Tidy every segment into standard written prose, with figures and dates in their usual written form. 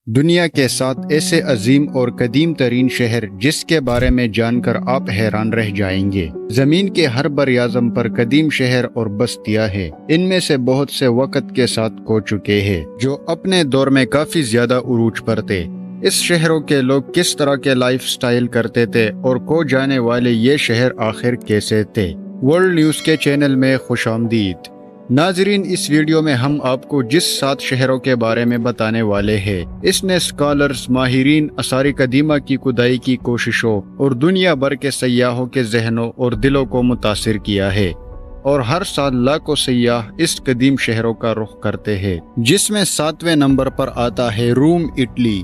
دنیا کے 7 ایسے عظیم اور قدیم ترین شہر جس کے بارے میں جان کر آپ حیران رہ جائیں گے۔ زمین کے ہر بر اعظم پر قدیم شہر اور بستیاں ہیں۔ ان میں سے بہت سے وقت کے ساتھ کھو چکے ہیں، جو اپنے دور میں کافی زیادہ عروج پر تھے۔ اس شہروں کے لوگ کس طرح کے لائف سٹائل کرتے تھے اور کھو جانے والے یہ شہر آخر کیسے تھے۔ ورلڈ نیوز کے چینل میں خوش آمدید۔ ناظرین، اس ویڈیو میں ہم آپ کو جس 7 شہروں کے بارے میں بتانے والے ہیں، اس نے اسکالرز، ماہرین آثار قدیمہ کی کھدائی کی کوششوں اور دنیا بھر کے سیاحوں کے ذہنوں اور دلوں کو متاثر کیا ہے، اور ہر سال لاکھوں سیاح اس قدیم شہروں کا رخ کرتے ہیں، جس میں 7ویں نمبر پر آتا ہے روم، اٹلی۔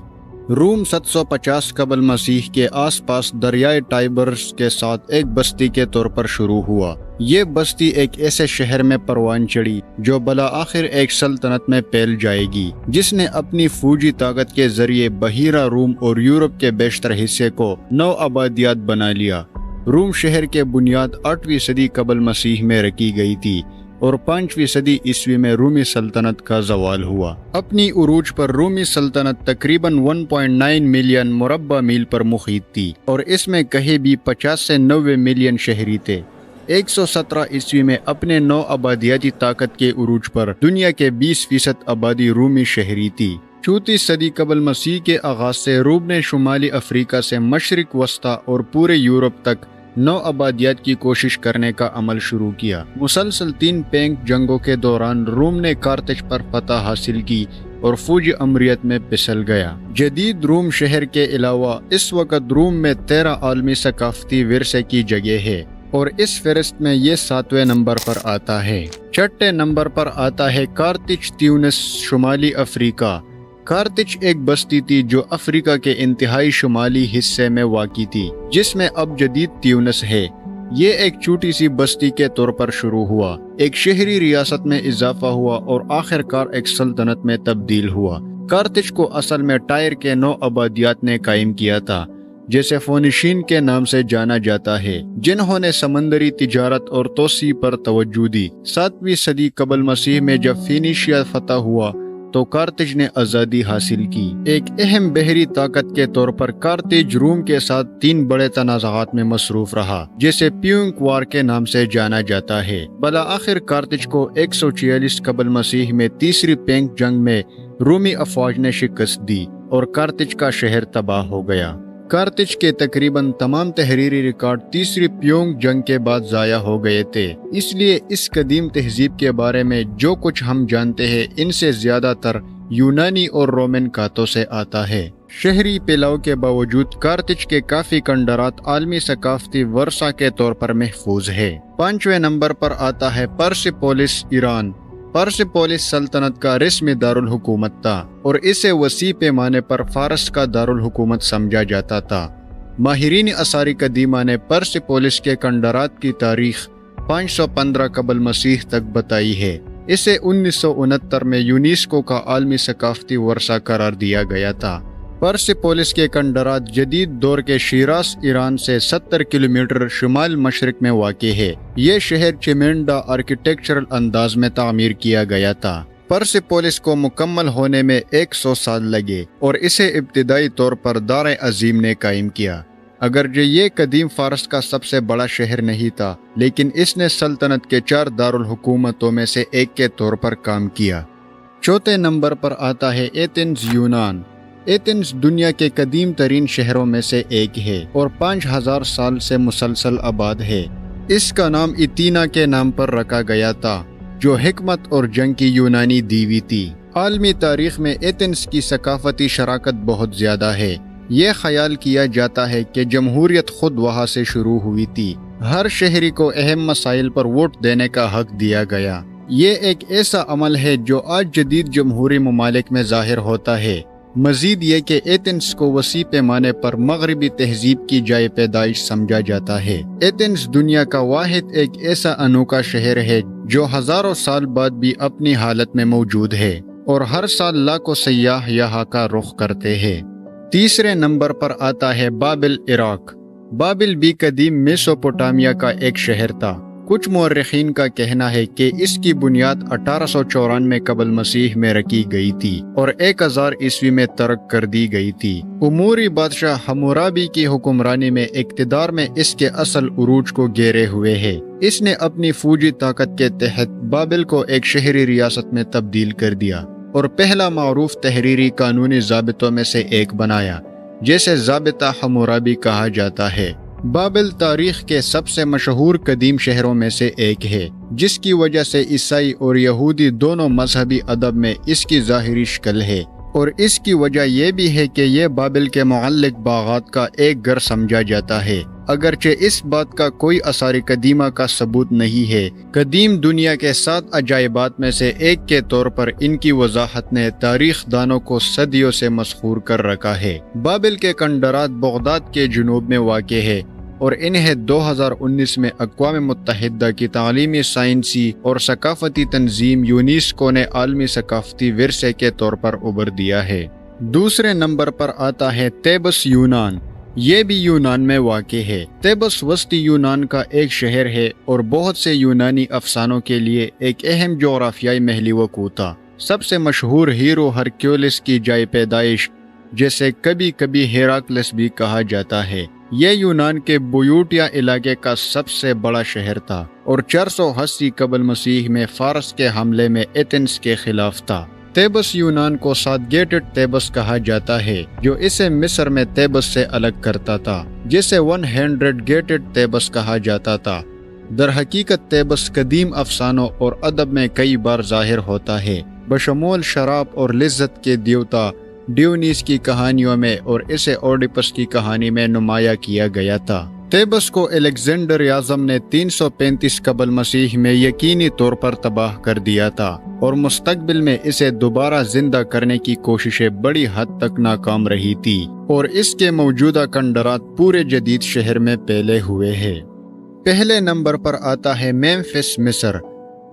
روم 750 قبل مسیح کے آس پاس دریائے ٹائبرس کے ساتھ ایک بستی کے طور پر شروع ہوا۔ یہ بستی ایک ایسے شہر میں پروان چڑھی جو بالآخر ایک سلطنت میں پھیل جائے گی، جس نے اپنی فوجی طاقت کے ذریعے بحیرہ روم اور یورپ کے بیشتر حصے کو نو آبادیات بنا لیا۔ روم شہر کے بنیاد 8ویں صدی قبل مسیح میں رکھی گئی تھی اور 5ویں صدی عیسوی میں رومی سلطنت کا زوال ہوا۔ اپنی عروج پر رومی سلطنت تقریباً 1.9 ملین مربع میل پر محیط تھی، اور اس میں کہیں بھی 50 سے 90 ملین شہری تھے۔ 117 عیسوی میں اپنے نو آبادیاتی طاقت کے عروج پر دنیا کے 20% آبادی رومی شہری تھی۔ 34 صدی قبل مسیح کے آغاز سے روم نے شمالی افریقہ سے مشرق وسطی اور پورے یورپ تک نو آبادیات کی کوشش کرنے کا عمل شروع کیا۔ مسلسل 3 پینک جنگوں کے دوران روم نے کارتج پر فتح حاصل کی اور فوجی امریت میں پسل گیا۔ جدید روم شہر کے علاوہ اس وقت روم میں 13 عالمی ثقافتی ورثے کی جگہ ہے، اور اس فہرست میں یہ 7ویں نمبر پر آتا ہے۔ 6 نمبر پر آتا ہے کارتج، تیونس، شمالی افریقہ۔ کارتج ایک بستی تھی جو افریقہ کے انتہائی شمالی حصے میں واقع تھی، جس میں اب جدید تیونس ہے۔ یہ ایک چھوٹی سی بستی کے طور پر شروع ہوا، ایک شہری ریاست میں اضافہ ہوا اور آخر کار ایک سلطنت میں تبدیل ہوا۔ کارتج کو اصل میں ٹائر کے 9 آبادیات نے قائم کیا تھا، جسے فونیشین کے نام سے جانا جاتا ہے، جنہوں نے سمندری تجارت اور توسیع پر توجہ دی۔ 7ویں صدی قبل مسیح میں جب فینیشیا فتح ہوا تو کارتج نے آزادی حاصل کی۔ ایک اہم بحری طاقت کے طور پر کارتج روم کے ساتھ 3 بڑے تنازعات میں مصروف رہا، جسے پیونک وار کے نام سے جانا جاتا ہے۔ بالآخر کارتج کو 146 قبل مسیح میں تیسری پینک جنگ میں رومی افواج نے شکست دی اور کارتج کا شہر تباہ ہو گیا۔ کارتج کے تقریباً تمام تحریری ریکارڈ تیسری پیونک جنگ کے بعد ضائع ہو گئے تھے، اس لیے اس قدیم تہذیب کے بارے میں جو کچھ ہم جانتے ہیں ان سے زیادہ تر یونانی اور رومن کاتوں سے آتا ہے۔ شہری پھیلاؤ کے باوجود کارتج کے کافی کنڈرات عالمی ثقافتی ورثہ کے طور پر محفوظ ہے۔ 5ویں نمبر پر آتا ہے پرسیپولس، ایران۔ پرسیپولس سلطنت کا رسمی دارالحکومت تھا اور اسے وسیع پیمانے پر فارس کا دارالحکومت سمجھا جاتا تھا۔ ماہرین آثار قدیمہ نے پرسیپولس کے کنڈرات کی تاریخ 515 قبل مسیح تک بتائی ہے۔ اسے 1969 میں یونیسکو کا عالمی ثقافتی ورثہ قرار دیا گیا تھا۔ پرسیپولس کے کنڈرات جدید دور کے شیراز، ایران سے 70 کلومیٹر شمال مشرق میں واقع ہے۔ یہ شہر چیمینڈا آرکیٹیکچرل انداز میں تعمیر کیا گیا تھا۔ پرسیپولس کو مکمل ہونے میں 100 سال لگے اور اسے ابتدائی طور پر دار عظیم نے قائم کیا۔ اگرچہ یہ قدیم فارس کا سب سے بڑا شہر نہیں تھا، لیکن اس نے سلطنت کے 4 دارالحکومتوں میں سے ایک کے طور پر کام کیا۔ 4 نمبر پر آتا ہے ایتھنز، یونان۔ ایتھنز دنیا کے قدیم ترین شہروں میں سے ایک ہے اور 5000 سال سے مسلسل آباد ہے۔ اس کا نام ایتھینا کے نام پر رکھا گیا تھا، جو حکمت اور جنگ کی یونانی دیوی تھی۔ عالمی تاریخ میں ایتھنز کی ثقافتی شراکت بہت زیادہ ہے۔ یہ خیال کیا جاتا ہے کہ جمہوریت خود وہاں سے شروع ہوئی تھی۔ ہر شہری کو اہم مسائل پر ووٹ دینے کا حق دیا گیا۔ یہ ایک ایسا عمل ہے جو آج جدید جمہوری ممالک میں ظاہر ہوتا ہے۔ مزید یہ کہ ایتھنز کو وسیع پیمانے پر مغربی تہذیب کی جائے پیدائش سمجھا جاتا ہے۔ ایتھنز دنیا کا واحد ایک ایسا انوکھا شہر ہے جو ہزاروں سال بعد بھی اپنی حالت میں موجود ہے، اور ہر سال لاکھوں سیاح یہاں کا رخ کرتے ہیں۔ 3 نمبر پر آتا ہے بابل، عراق۔ بابل بھی قدیم میسوپوٹامیہ کا ایک شہر تھا۔ کچھ مورخین کا کہنا ہے کہ اس کی بنیاد 1894 قبل مسیح میں رکھی گئی تھی اور 1000 عیسوی میں ترک کر دی گئی تھی۔ اموری بادشاہ حمورابی کی حکمرانی میں اقتدار میں اس کے اصل عروج کو گھیرے ہوئے ہے۔ اس نے اپنی فوجی طاقت کے تحت بابل کو ایک شہری ریاست میں تبدیل کر دیا اور پہلا معروف تحریری قانونی ضابطوں میں سے ایک بنایا، جسے ضابطہ حمورابی کہا جاتا ہے۔ بابل تاریخ کے سب سے مشہور قدیم شہروں میں سے ایک ہے، جس کی وجہ سے عیسائی اور یہودی دونوں مذہبی ادب میں اس کی ظاہری شکل ہے، اور اس کی وجہ یہ بھی ہے کہ یہ بابل کے معلق باغات کا ایک گھر سمجھا جاتا ہے، اگرچہ اس بات کا کوئی آثار قدیمہ کا ثبوت نہیں ہے۔ قدیم دنیا کے 7 عجائبات میں سے ایک کے طور پر ان کی وضاحت نے تاریخ دانوں کو صدیوں سے مسحور کر رکھا ہے۔ بابل کے کنڈرات بغداد کے جنوب میں واقع ہے اور انہیں 2019 میں اقوام متحدہ کی تعلیمی، سائنسی اور ثقافتی تنظیم یونیسکو نے عالمی ثقافتی ورثے کے طور پر ابھر دیا ہے۔ دوسرے نمبر پر آتا ہے تیبس، یونان۔ یہ بھی یونان میں واقع ہے۔ تیبس وسطی یونان کا ایک شہر ہے اور بہت سے یونانی افسانوں کے لیے ایک اہم جغرافیائی محل وقوع تھا۔ سب سے مشہور ہیرو ہرکیولس کی جائے پیدائش، جسے کبھی کبھی ہیراکلس بھی کہا جاتا ہے، یہ یونان کے بویوٹیا علاقے کا سب سے بڑا شہر تھا اور 480 قبل مسیح میں فارس کے حملے میں ایتھنز کے خلاف تھا۔ تیبس یونان کو 7 گیٹڈ تیبس کہا جاتا ہے، جو اسے مصر میں تیبس سے الگ کرتا تھا، جسے 100 گیٹڈ تیبس کہا جاتا تھا۔ در حقیقت تیبس قدیم افسانوں اور ادب میں کئی بار ظاہر ہوتا ہے، بشمول شراب اور لذت کے دیوتا ڈیونیس کی کہانیوں میں، اور اسے اوڈیپس کی کہانی میں نمایاں کیا گیا تھا۔ تیبس کو الیگزینڈر اعظم نے 335 قبل مسیح میں یقینی طور پر تباہ کر دیا تھا، اور مستقبل میں اسے دوبارہ زندہ کرنے کی کوششیں بڑی حد تک ناکام رہی تھی، اور اس کے موجودہ کنڈرات پورے جدید شہر میں پھیلے ہوئے ہیں۔ پہلے نمبر پر آتا ہے میمفس، مصر۔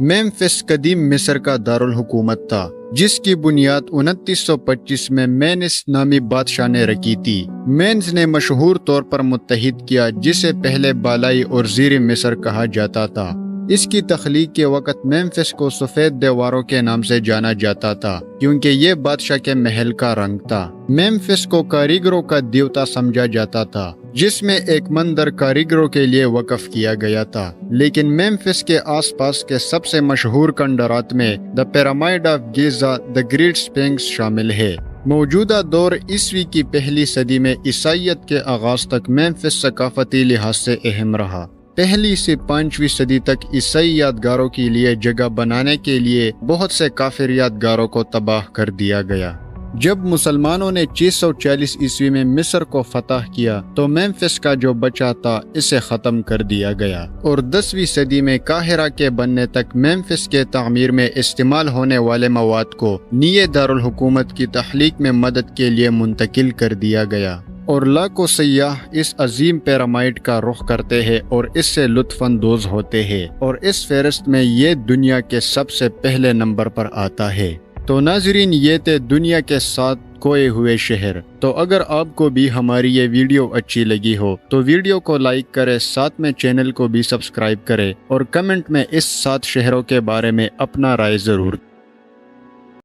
میمفس قدیم مصر کا دارالحکومت تھا، جس کی بنیاد 2925 میں مینس نامی بادشاہ نے رکھی تھی۔ مینز نے مشہور طور پر متحد کیا، جسے پہلے بالائی اور زیر مصر کہا جاتا تھا۔ اس کی تخلیق کے وقت میمفس کو سفید دیواروں کے نام سے جانا جاتا تھا، کیونکہ یہ بادشاہ کے محل کا رنگ تھا۔ میمفس کو کاریگروں کا دیوتا سمجھا جاتا تھا، جس میں ایک مندر کاریگروں کے لیے وقف کیا گیا تھا۔ لیکن میمفس کے آس پاس کے سب سے مشہور کنڈرات میں دا پیرامائڈ آف گیزا، دا گریٹ سپنکس شامل ہے۔ موجودہ دور عیسوی کی پہلی صدی میں عیسائیت کے آغاز تک میمفس ثقافتی لحاظ سے اہم رہا۔ پہلی سے 5ویں صدی تک عیسائی یادگاروں کے لیے جگہ بنانے کے لیے بہت سے کافر یادگاروں کو تباہ کر دیا گیا۔ جب مسلمانوں نے 640 عیسوی میں مصر کو فتح کیا تو میمفس کا جو بچا تھا اسے ختم کر دیا گیا، اور 10ویں صدی میں قاہرہ کے بننے تک میمفس کے تعمیر میں استعمال ہونے والے مواد کو نئے دارالحکومت کی تخلیق میں مدد کے لیے منتقل کر دیا گیا، اور لاکھوں سیاح اس عظیم پیرامائڈ کا رخ کرتے ہیں اور اس سے لطف اندوز ہوتے ہیں، اور اس فہرست میں یہ دنیا کے سب سے پہلے نمبر پر آتا ہے۔ تو ناظرین، یہ تھے دنیا کے 7 کھوئے ہوئے شہر۔ تو اگر آپ کو بھی ہماری یہ ویڈیو اچھی لگی ہو تو ویڈیو کو لائک کریں، ساتھ میں چینل کو بھی سبسکرائب کریں، اور کمنٹ میں اس 7 شہروں کے بارے میں اپنا رائے ضرور